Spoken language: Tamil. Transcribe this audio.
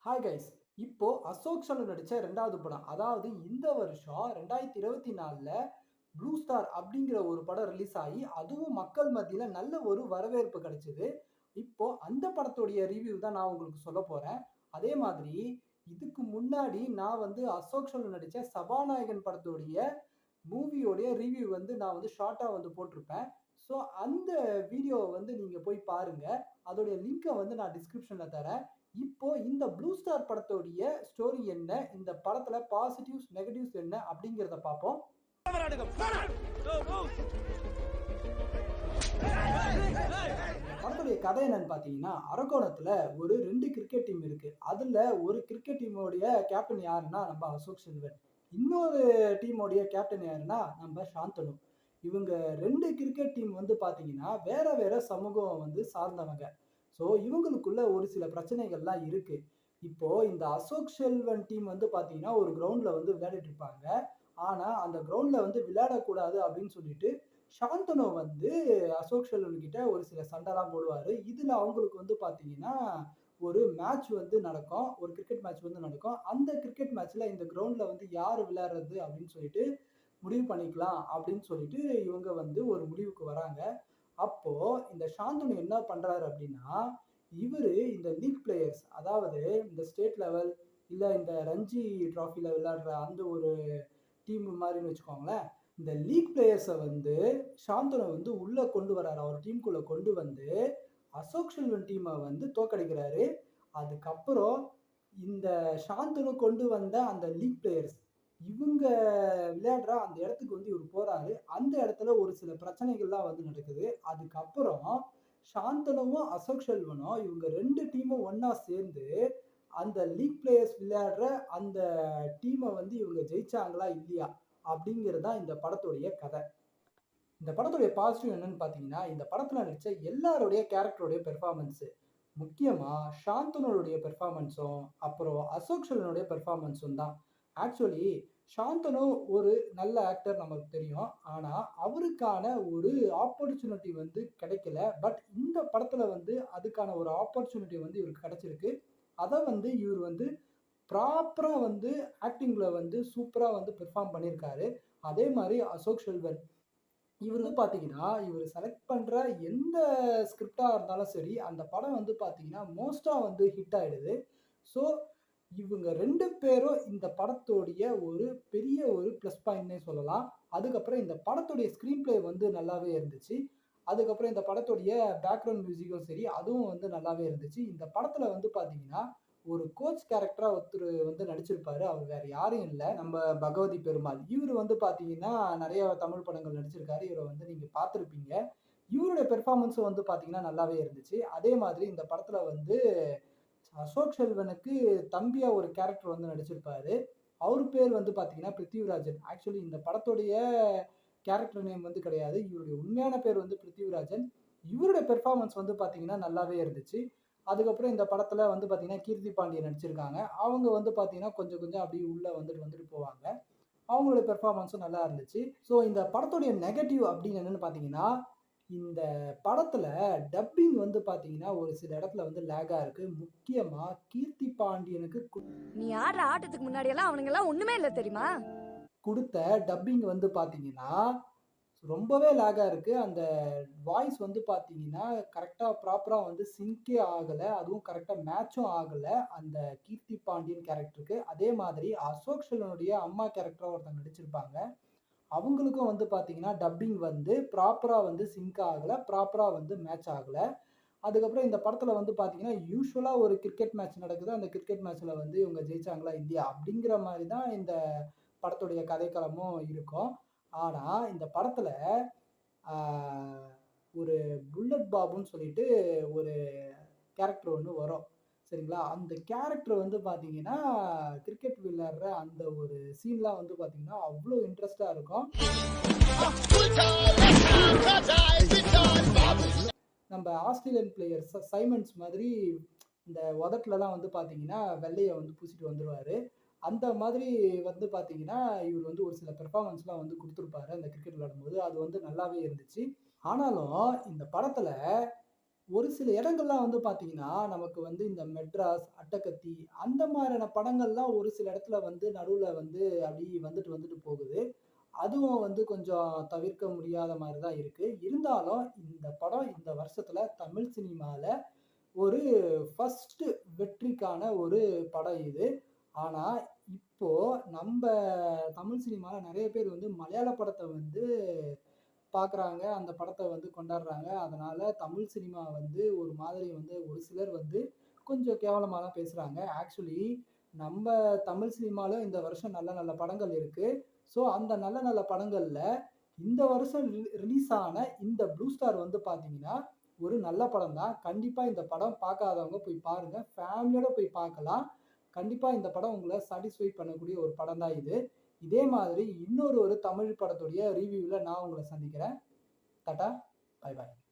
ஹாய் கைஸ், இப்போ அசோக் செல்வன் நடிச்ச ரெண்டாவது படம், அதாவது இந்த வருஷம் 2024ல ப்ளூ ஸ்டார் அப்படிங்கிற ஒரு படம் ரிலீஸ் ஆகி அதுவும் மக்கள் மத்தியில நல்ல ஒரு வரவேற்பு கிடைச்சது. இப்போ அந்த படத்துடைய ரிவ்யூ தான் நான் உங்களுக்கு சொல்ல போறேன். அதே மாதிரி இதுக்கு முன்னாடி நான் அசோக் செல்வன் நடிச்ச சபாநாயகன் படத்துடைய மூவியோடைய ரிவ்யூ நான் ஷார்ட்டா போட்டிருப்பேன். ஸோ அந்த வீடியோவை நீங்க போய் பாருங்க. அதோடைய லிங்கை நான் டிஸ்கிரிப்ஷன்ல தரேன். இப்போ இந்த ப்ளூ ஸ்டார் படத்தோடைய ஸ்டோரி என்ன, இந்த படத்துல பாசிட்டிவ்ஸ் நெகட்டிவ்ஸ் என்ன அப்படிங்கிறத பார்ப்போம். படத்துடைய கதை என்னன்னு பாத்தீங்கன்னா, அரக்கோணத்துல ஒரு 2 கிரிக்கெட் டீம் இருக்கு. அதுல ஒரு கிரிக்கெட் டீமோடைய கேப்டன் யாருன்னா நம்ம அசோக் செல்வன், இன்னொரு டீமோடைய கேப்டன் யாருன்னா நம்ம சாந்தனு. இவங்க 2 கிரிக்கெட் டீம் பாத்தீங்கன்னா வேற வேற சமூகம் சார்ந்தவங்க. ஸோ இவங்களுக்குள்ள ஒரு சில பிரச்சனைகள்லாம் இருக்கு. இப்போ இந்த அசோக் செல்வன் டீம் பாத்தீங்கன்னா ஒரு கிரவுண்ட்ல விளையாடிட்டு இருப்பாங்க. ஆனா அந்த கிரவுண்ட்ல விளையாடக்கூடாது அப்படின்னு சொல்லிட்டு சாந்தனு அசோக் செல்வன் கிட்ட ஒரு சில சண்டைலாம் போடுவாரு. இதுல அவங்களுக்கு பாத்தீங்கன்னா ஒரு மேட்ச் நடக்கும். ஒரு கிரிக்கெட் மேட்ச் நடக்கும். அந்த கிரிக்கெட் மேட்ச்ல இந்த கிரவுண்ட்ல யாரு விளையாடுறது அப்படின்னு சொல்லிட்டு முடிவு பண்ணிக்கலாம் அப்படின்னு சொல்லிட்டு இவங்க ஒரு முடிவுக்கு வராங்க. அப்போ இந்த சாந்தனு என்ன பண்றாரு அப்படின்னா, இவரு இந்த லீக் பிளேயர்ஸ், அதாவது இந்த ஸ்டேட் லெவல் இல்ல இந்த ரஞ்சி டிராஃபில விளையாடுற அந்த ஒரு டீம் மாதிரின்னு வச்சுக்கோங்களேன். இந்த லீக் பிளேயர்ஸை சாந்தனு உள்ள கொண்டு வராரு. அவர் டீமுக்குள்ள கொண்டு அசோக் செல்வன் டீமை தோக்கடிக்கிறாரு. அதுக்கப்புறம் இந்த சாந்தனு கொண்டு வந்த அந்த லீக் பிளேயர்ஸ் இவங்க விளையாடுற அந்த இடத்துக்கு இவர் போறாரு. அந்த இடத்துல ஒரு சில பிரச்சனைகள்லாம் நடக்குது. அதுக்கப்புறம் சாந்தனுவும் அசோக் செல்வனும் இவங்க 2 டீமும் ஒன்னா சேர்ந்து அந்த லீக் பிளேயர்ஸ் விளையாடுற அந்த டீமை இவங்க ஜெயிச்சாங்களா இல்லையா அப்படிங்கிறது தான் இந்த படத்துடைய கதை. இந்த படத்துடைய பாசிட்டிவ் என்னன்னு பாத்தீங்கன்னா, இந்த படத்துல நடிச்ச எல்லாருடைய கேரக்டருடைய பெர்ஃபார்மன்ஸ், முக்கியமா சாந்தனுடைய பெர்ஃபார்மன்ஸும் அப்புறம் அசோக் செல்வனுடைய பெர்ஃபார்மன்ஸும் தான். ஆக்சுவலி சாந்தனு ஒரு நல்ல ஆக்டர் நமக்கு தெரியும். ஆனா அவருக்கான ஒரு ஆப்பர்ச்சுனிட்டி கிடைக்கல. பட் இந்த படத்துல அதுக்கான ஒரு ஆப்பர்ச்சுனிட்டி இவருக்கு கிடைச்சிருக்கு. அதை இவர் ப்ராப்பரா ஆக்டிங்ல சூப்பரா பெர்ஃபார்ம் பண்ணியிருக்காரு. அதே மாதிரி அசோக் செல்வன் இவரு பாத்தீங்கன்னா, இவரு செலக்ட் பண்ற எந்த ஸ்கிரிப்டா இருந்தாலும் சரி, அந்த படம் பாத்தீங்கன்னா மோஸ்டா ஹிட் ஆயிடுது. ஸோ இவங்க 2 பேரும் இந்த படத்தோடைய ஒரு பெரிய ஒரு ப்ளஸ் பாயிண்ட்னே சொல்லலாம். அதுக்கப்புறம் இந்த படத்துடைய ஸ்க்ரீன் பிளே நல்லாவே இருந்துச்சு. அதுக்கப்புறம் இந்த படத்துடைய பேக்ரவுண்ட் மியூசிக்கும் சரி, அதுவும் நல்லாவே இருந்துச்சு. இந்த படத்துல பாத்தீங்கன்னா, ஒரு கோச் கேரக்டரா ஒருத்தர் நடிச்சிருப்பாரு. அவர் வேற யாரும் இல்ல, நம்ம பகவதி பெருமாள். இவரு பாத்தீங்கன்னா நிறைய தமிழ் படங்கள் நடிச்சிருக்காரு. இவரை நீங்க பார்த்திருப்பீங்க. இவருடைய பெர்ஃபார்மன்ஸும் பாத்தீங்கன்னா நல்லாவே இருந்துச்சு. அதே மாதிரி இந்த படத்துல அசோக் செல்வனுக்கு தம்பியா ஒரு கேரக்டர் நடிச்சிருப்பாரு. அவர் பேர் பாத்தீங்கன்னா பிருத்திவிராஜன். ஆக்சுவலி இந்த படத்துடைய கேரக்டர் நேம் கிடையாது. இவருடைய உண்மையான பேர் பிருத்திவிராஜன். இவருடைய பெர்ஃபார்மன்ஸ் பாத்தீங்கன்னா நல்லாவே இருந்துச்சு. அதுக்கப்புறம் இந்த படத்துல பாத்தீங்கன்னா கீர்த்தி பாண்டியன் நடிச்சிருக்காங்க. அவங்க பாத்தீங்கன்னா கொஞ்சம் கொஞ்சம் அப்படியே உள்ள வந்துட்டு போவாங்க. அவங்களுடைய பெர்ஃபார்மன்ஸும் நல்லா இருந்துச்சு. ஸோ இந்த படத்துடைய நெகட்டிவ் அப்படின்னு என்னன்னு பாத்தீங்கன்னா, இந்த படத்துல டப்பிங் பாத்தீங்கன்னா ஒரு சில இடத்துல லேகா இருக்கு. முக்கியமா கீர்த்தி பாண்டியனுக்கு நீ ஆடுற ஆட்டத்துக்கு முன்னாடி எல்லாம் அவனுங்க எல்லாம் ஒண்ணுமே இல்ல தெரியுமா? கொடுத்த டப்பிங் பாத்தீங்கன்னா ரொம்பவே லேகா இருக்கு. அந்த வாய்ஸ் பாத்தீங்கன்னா கரெக்டா ப்ராப்பரா சிங்கே ஆகல. அதுவும் கரெக்டா மேட்சும் ஆகல அந்த கீர்த்தி பாண்டியன் கேரக்டருக்கு. அதே மாதிரி அசோக் செல்வனுடைய அம்மா கேரக்டரா ஒருத்தங்க நடிச்சிருப்பாங்க. அவங்களுக்கும் பாத்தீங்கன்னா டப்பிங் ப்ராப்பரா சிங்க் ஆகல, ப்ராப்பரா மேட்ச் ஆகல. அதுக்கப்புறம் இந்த படத்துல பாத்தீங்கன்னா யூசுவலா ஒரு கிரிக்கெட் மேட்ச் நடக்குது. அந்த கிரிக்கெட் மேட்ச்ல இவங்க ஜெயிச்சாங்களா இல்லையா அப்படிங்கிற மாதிரி தான் இந்த படத்துடைய கதைக்களமும் இருக்கும். ஆனா இந்த படத்துல ஒரு புல்லட் பாபுன்னு சொல்லிட்டு ஒரு கேரக்டர் ஒன்று வரும். சரிங்களா? அந்த கேரக்டர் பாத்தீங்கன்னா கிரிக்கெட் விளையாடுற அந்த ஒரு சீன்லாம் பாத்தீங்கன்னா அவ்வளோ இன்ட்ரெஸ்டா இருக்கும். நம்ம ஆஸ்திரேலியன் பிளேயர் சைமன்ஸ் மாதிரி இந்த உதட்டுலலாம் பாத்தீங்கன்னா வெள்ளையை பூசிட்டு வந்துருவாரு. அந்த மாதிரி பாத்தீங்கன்னா இவர் ஒரு சில பெர்ஃபார்மன்ஸ்லாம் கொடுத்துருப்பாரு அந்த கிரிக்கெட் விளையாடும்போது. அது நல்லாவே இருந்துச்சு. ஆனாலும் இந்த படத்துல ஒரு சில இடங்கள்லாம் வந்து பார்த்தீங்கன்னா, நமக்கு வந்து இந்த மெட்ராஸ், அட்டகத்தி அந்த மாரியான படங்கள்லாம் ஒரு சில இடத்துல வந்து நடுவுல வந்து அப்படி வந்துட்டு, வந்துட்டு போகுது. அதுவும் வந்து கொஞ்சம் தவிர்க்க முடியாத மாரி தான் இருக்கு. இருந்தாலும் இந்த படம் இந்த வருஷத்துல தமிழ் சினிமால ஒரு ஃபர்ஸ்ட்டு வெற்றிக்கான ஒரு படம் இது. ஆனா, இப்போ நம்ப தமிழ் சினிமால நெறைய பேர் வந்து மலையாள படத்த வந்து பார்க்குறாங்க. அந்த படத்த வந்து கொண்டாடுறாங்க. அதனால தமிழ் சினிமா வந்து ஒரு மாதிரி வந்து ஒரு சிலர் வந்து கொஞ்சம் கேவலமா தான் பேசுறாங்க. ஆக்சுவலி நம்ப தமிழ் சினிமால இந்த வருஷம் நல்ல நல்ல படங்கள் இருக்கு. ஸோ, அந்த நல்ல நல்ல படங்கள்ல இந்த வருஷம் ரிலீஸ் ஆன இந்த ப்ளூ ஸ்டார் வந்து பார்த்தீங்கன்னா, ஒரு நல்ல படம் தான். கண்டிப்பா இந்த படம் பார்க்காதவங்க போய் பாருங்க. ஃபேமிலியோட போய் பார்க்கலாம். கண்டிப்பா இந்த படம் உங்கள சாட்டிஸ்ஃபை பண்ணக்கூடிய ஒரு படம் தான் இது. இதே மாதிரி இன்னொரு ஒரு தமிழ் படத்துடைய ரிவ்யூல நான் உங்கள சந்திக்கிறேன். டாட்டா, பாய் பாய்.